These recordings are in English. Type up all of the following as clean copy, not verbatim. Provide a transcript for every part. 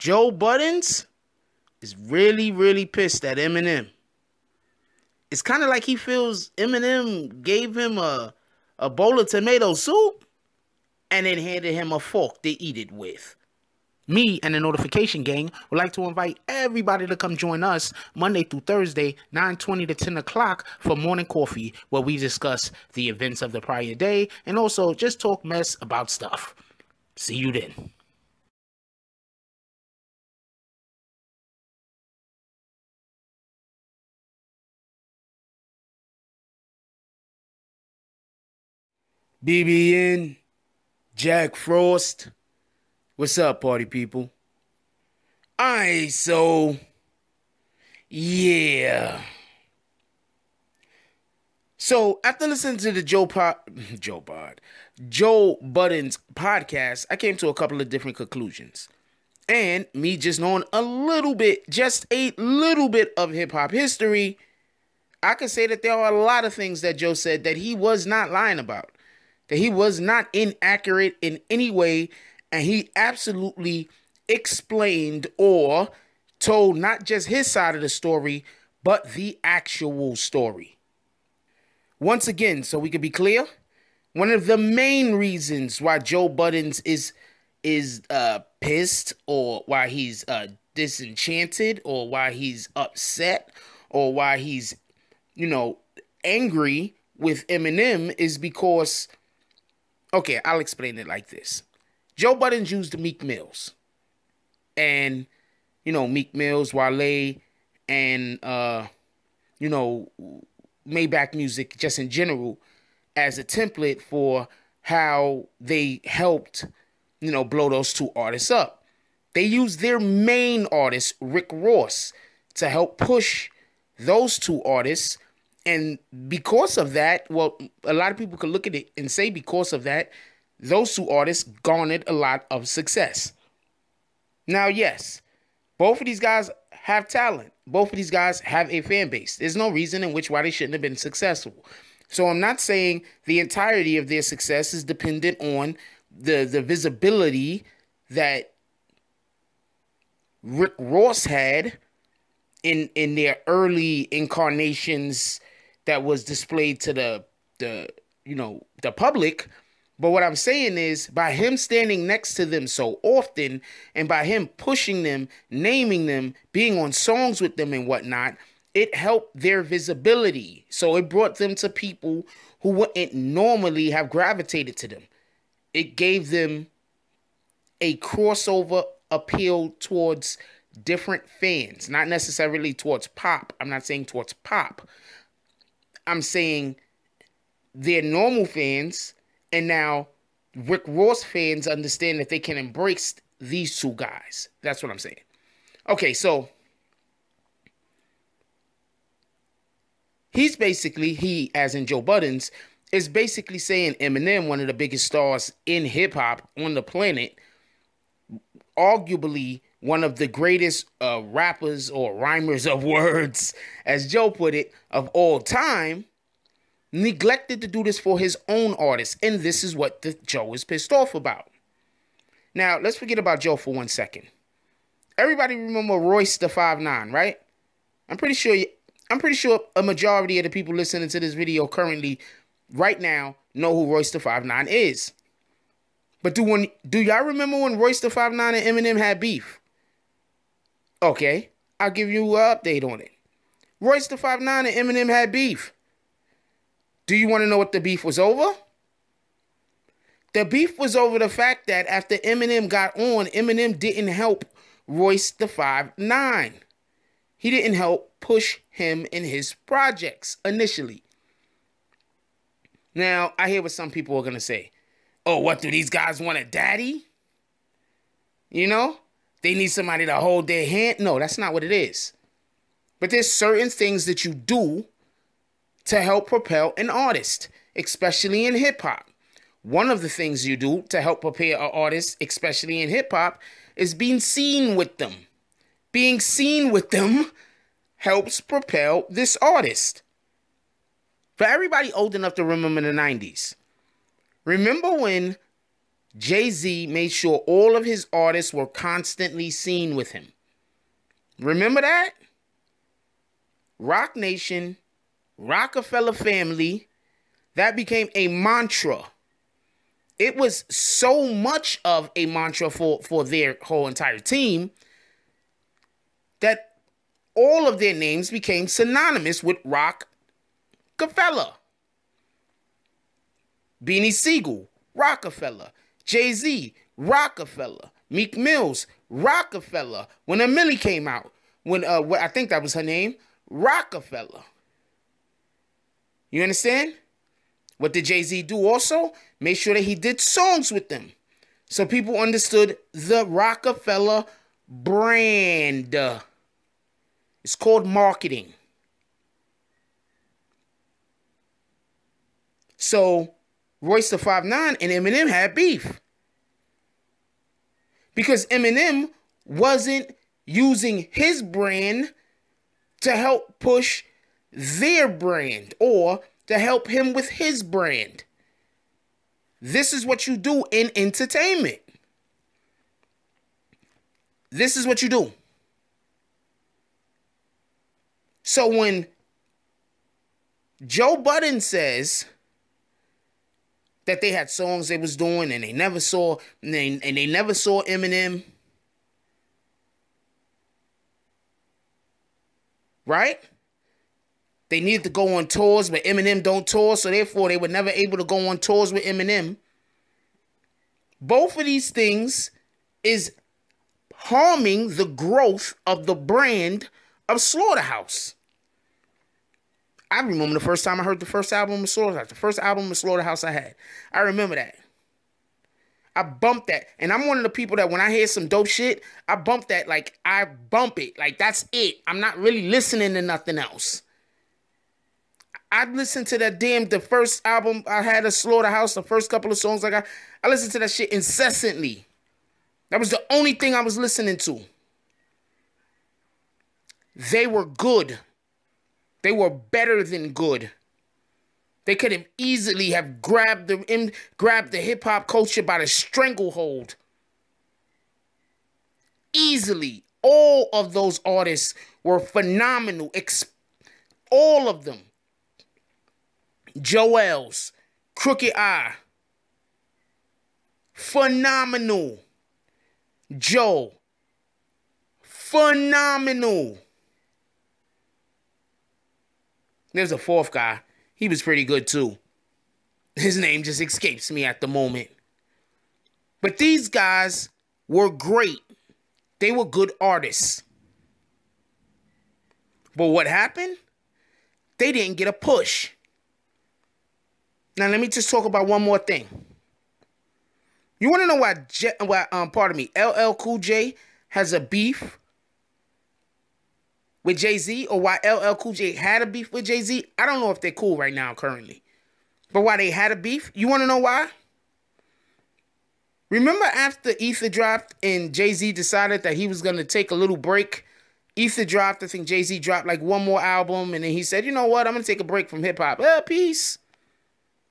Joe Buddens is really, really pissed at Eminem. It's kind of like he feels Eminem gave him a bowl of tomato soup and then handed him a fork to eat it with. Me and the Notification Gang would like to invite everybody to come join us Monday through Thursday, 9:20 to 10 o'clock for morning coffee, where we discuss the events of the prior day and also just talk mess about stuff. See you then. BBN, Jack Frost. What's up, party people? Alright, so yeah. So after listening to the Joe Budden's podcast, I came to a couple of different conclusions. And me just knowing just a little bit of hip hop history, I could say that there are a lot of things that Joe said that he was not lying about, that he was not inaccurate in any way. And he absolutely explained or told not just his side of the story, but the actual story. Once again, so we can be clear, one of the main reasons why Joe Budden is pissed, or why he's disenchanted, or why he's upset, or why he's, angry with Eminem is because, okay, I'll explain it like this. Joe Budden used Meek Mills. And, Meek Mills, Wale, and, Maybach Music, just in general, as a template for how they helped, blow those two artists up. They used their main artist, Rick Ross, to help push those two artists. And because of that, well, a lot of people could look at it and say because of that, those two artists garnered a lot of success. Now, yes, both of these guys have talent. Both of these guys have a fan base. There's no reason in which why they shouldn't have been successful. So I'm not saying the entirety of their success is dependent on the visibility that Rick Ross had in their early incarnations that was displayed to the public. But what I'm saying is, by him standing next to them so often, and by him pushing them, naming them, being on songs with them and whatnot, it helped their visibility. So it brought them to people who wouldn't normally have gravitated to them. It gave them a crossover appeal towards different fans, not necessarily towards pop. I'm not saying towards pop. I'm saying they're normal fans. And now Rick Ross fans understand that they can embrace these two guys. That's what I'm saying. Okay, so he, as in Joe Budden, is basically saying Eminem, one of the biggest stars in hip-hop on the planet, arguably one of the greatest rappers or rhymers of words, as Joe put it, of all time, neglected to do this for his own artists. And this is what Joe is pissed off about. Now, let's forget about Joe for 1 second. Everybody remember Royce the 5'9", right? I'm pretty sure a majority of the people listening to this video currently, right now, know who Royce the 5'9" is. But do y'all remember when Royce the 5'9" and Eminem had beef? Okay, I'll give you an update on it. Royce the 5'9" and Eminem had beef. Do you want to know what the beef was over? The beef was over the fact that after Eminem got on, Eminem didn't help Royce the 5'9". He didn't help push him in his projects initially. Now, I hear what some people are going to say. Oh, what, do these guys want a daddy? They need somebody to hold their hand. No, that's not what it is. But there's certain things that you do to help propel an artist, especially in hip-hop. One of the things you do to help prepare an artist, especially in hip-hop, is being seen with them. Being seen with them helps propel this artist. For everybody old enough to remember the 90s, remember when Jay-Z made sure all of his artists were constantly seen with him. Remember that? Rock Nation, Rockefeller family, that became a mantra. It was so much of a mantra for their whole entire team that all of their names became synonymous with Rockefeller. Beanie Siegel, Rockefeller. Jay-Z, Rockefeller. Meek Mills, Rockefeller. When Millie came out, I think that was her name, Rockefeller. You understand? What did Jay-Z do also? Make sure that he did songs with them, so people understood the Rockefeller brand. It's called marketing. So Royce da 5'9" and Eminem had beef because Eminem wasn't using his brand to help push their brand or to help him with his brand. This is what you do in entertainment. This is what you do. So when Joe Budden says that they had songs they was doing and they never saw Eminem, right? They needed to go on tours, but Eminem don't tour, so therefore they were never able to go on tours with Eminem. Both of these things is harming the growth of the brand of Slaughterhouse. I remember the first time I heard the first album of Slaughterhouse, the first album of Slaughterhouse I had. I remember that. I bumped that. And I'm one of the people that when I hear some dope shit, I bump that. Like, I bump it. Like, that's it. I'm not really listening to nothing else. I listened to the first album I had of Slaughterhouse, the first couple of songs I listened to that shit incessantly. That was the only thing I was listening to. They were good. They were better than good. They could have easily have grabbed the hip-hop culture by the stranglehold. Easily. All of those artists were phenomenal. All of them. Joel's, Crooked Eye, phenomenal. Joe, phenomenal. There's a fourth guy. He was pretty good too. His name just escapes me at the moment. But these guys were great. They were good artists. But what happened? They didn't get a push. Now, let me just talk about one more thing. You want to know why LL Cool J has a beef with Jay-Z, or why LL Cool J had a beef with Jay-Z? I don't know if they're cool right now currently. But why they had a beef? You want to know why? Remember after Ether dropped and Jay-Z decided that he was going to take a little break? Ether dropped, I think Jay-Z dropped like one more album, and then he said, you know what, I'm going to take a break from hip-hop. Peace.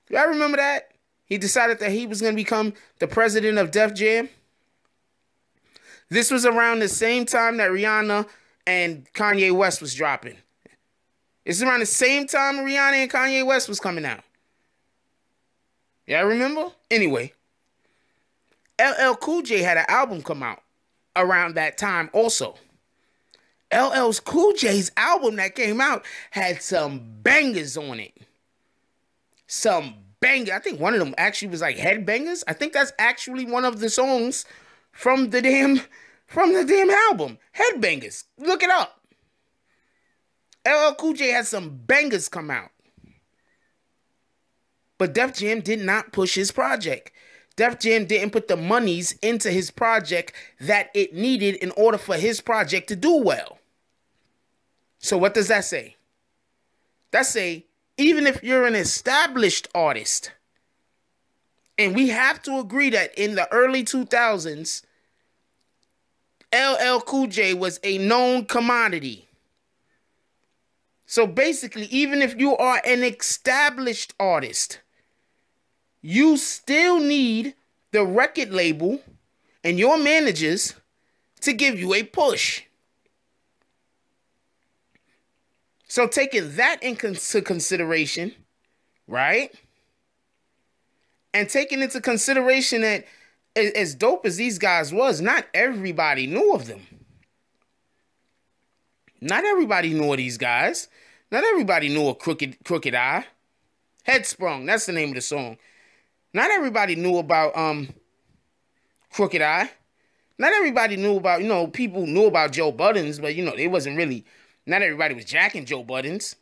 Y'all remember that? He decided that he was going to become the president of Def Jam. This was around the same time that Rihanna and Kanye West was dropping. It's around the same time Rihanna and Kanye West was coming out. Y'all remember? Anyway, LL Cool J had an album come out around that time also. LL Cool J's album that came out had some bangers on it. Some bangers. I think one of them actually was like Headbangers. I think that's actually one of the songs from the damn album. Headbangers. Look it up. LL Cool J had some bangers come out. But Def Jam did not push his project. Def Jam didn't put the monies into his project that it needed in order for his project to do well. So what does that say? That say, even if you're an established artist, and we have to agree that in the early 2000s, LL Cool J was a known commodity. So basically, even if you are an established artist, you still need the record label and your managers to give you a push. So taking that into consideration, right? And taking into consideration that as dope as these guys was, not everybody knew of them. Not everybody knew of these guys. Not everybody knew of Crooked Eye. Headsprung, that's the name of the song. Not everybody knew about Crooked Eye. Not everybody knew about, people knew about Joe Budden's, but they wasn't really, not everybody was jacking Joe Budden's.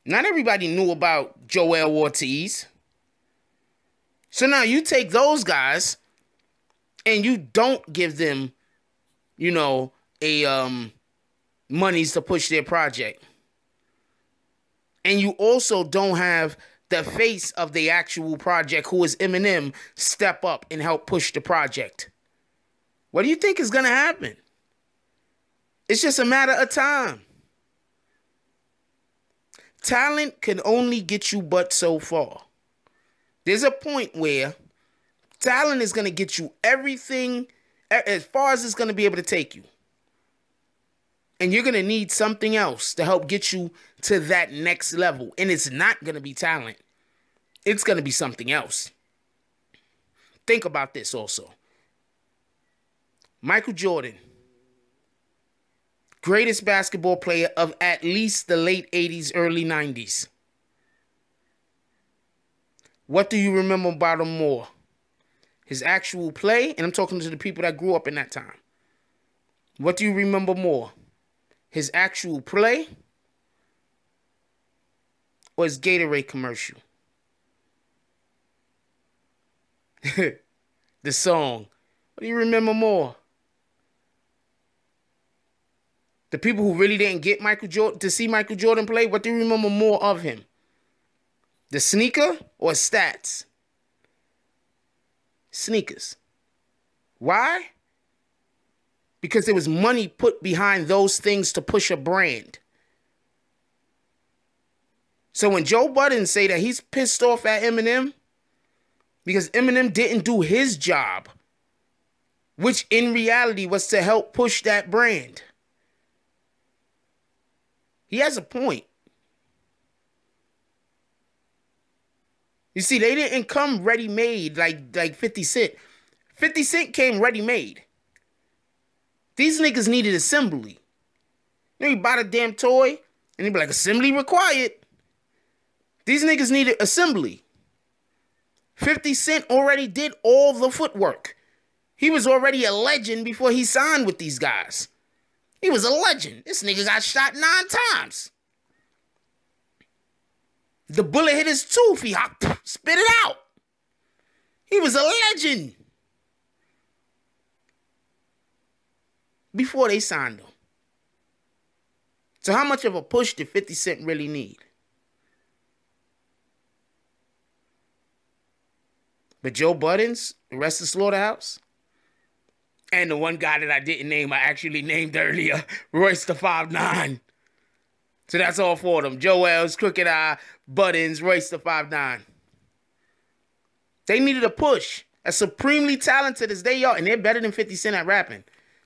Not everybody knew about Joel Ortiz. So now you take those guys and you don't give them, monies to push their project. And you also don't have the face of the actual project, who is Eminem, step up and help push the project. What do you think is going to happen? It's just a matter of time. Talent can only get you but so far. There's a point where talent is going to get you everything as far as it's going to be able to take you. And you're going to need something else to help get you to that next level. And it's not going to be talent. It's going to be something else. Think about this also. Michael Jordan, greatest basketball player of at least the late 80s, early 90s. What do you remember about him more? His actual play, and I'm talking to the people that grew up in that time. What do you remember more? His actual play or his Gatorade commercial? The song. What do you remember more? The people who really didn't get Michael Jordan to see Michael Jordan play, what do you remember more of him? The sneaker or stats? Sneakers. Why? Because there was money put behind those things to push a brand. So when Joe Budden say that he's pissed off at Eminem because Eminem didn't do his job, which in reality was to help push that brand, he has a point. You see, they didn't come ready-made like 50 Cent. 50 Cent came ready-made. These niggas needed assembly. You bought a damn toy, and they be like, assembly required. These niggas needed assembly. 50 Cent already did all the footwork. He was already a legend before he signed with these guys. He was a legend. This nigga got shot 9 times. The bullet hit his tooth. He spit it out. He was a legend before they signed him. So how much of a push did 50 Cent really need? But Joe Budden's, the rest of Slaughterhouse, and the one guy that I didn't name, I actually named earlier, Royce the 5'9". So that's all 4 of them. Joel's, Crooked Eye, Budden's, Royce the 5'9". They needed a push. As supremely talented as they are, and they're better than 50 Cent at rapping.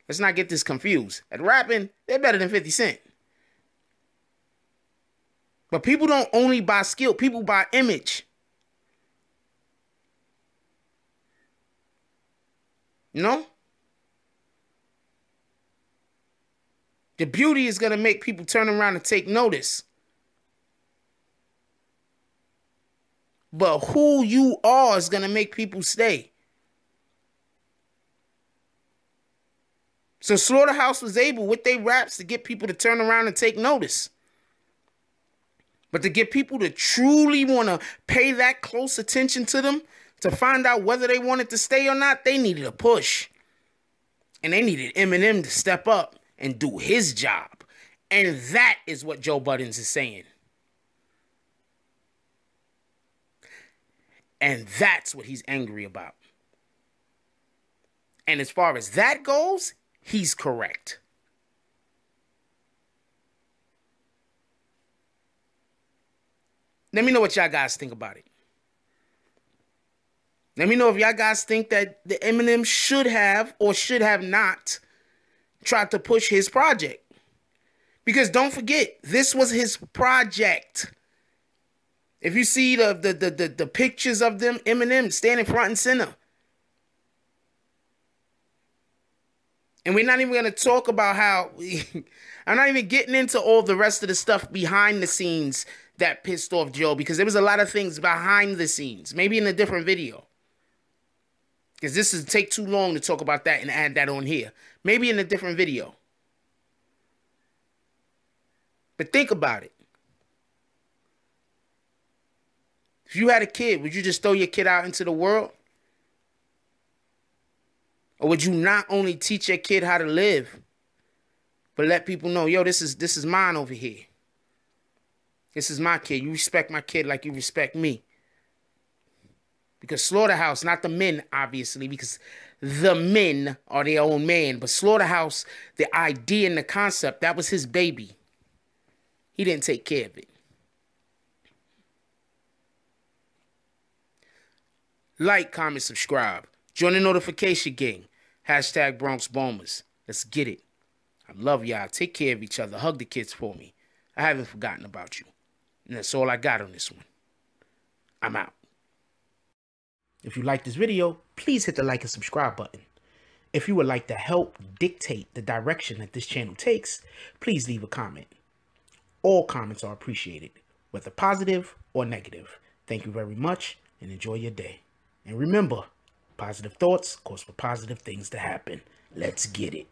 Let's not get this confused. At rapping, they're better than 50 Cent. But people don't only buy skill. People buy image. You know? The beauty is going to make people turn around and take notice. But who you are is going to make people stay. So Slaughterhouse was able, with their raps, to get people to turn around and take notice. But to get people to truly want to pay that close attention to them, to find out whether they wanted to stay or not, they needed a push. And they needed Eminem to step up and do his job. And that is what Joe Budden is saying. And that's what he's angry about. And as far as that goes, he's correct. Let me know what y'all guys think about it. Let me know if y'all guys think that the Eminem should have or should have not tried to push his project. Because don't forget, this was his project. If you see the pictures of them, Eminem standing front and center. And we're not even going to talk about how... I'm not even getting into all the rest of the stuff behind the scenes that pissed off Joe. Because there was a lot of things behind the scenes. Maybe in a different video. Because this is take too long to talk about that and add that on here. Maybe in a different video. But think about it. If you had a kid, would you just throw your kid out into the world? Or would you not only teach your kid how to live, but let people know, yo, this is mine over here. This is my kid. You respect my kid like you respect me. Because Slaughterhouse, not the men, obviously, because the men are their own man. But Slaughterhouse, the idea and the concept, that was his baby. He didn't take care of it. Like, comment, subscribe. Join the notification gang. Hashtag Bronx Bombers. Let's get it. I love y'all. Take care of each other. Hug the kids for me. I haven't forgotten about you. And that's all I got on this one. I'm out. If you like this video, please hit the like and subscribe button. If you would like to help dictate the direction that this channel takes, please leave a comment. All comments are appreciated, whether positive or negative. Thank you very much and enjoy your day. And remember, positive thoughts cause for positive things to happen. Let's get it.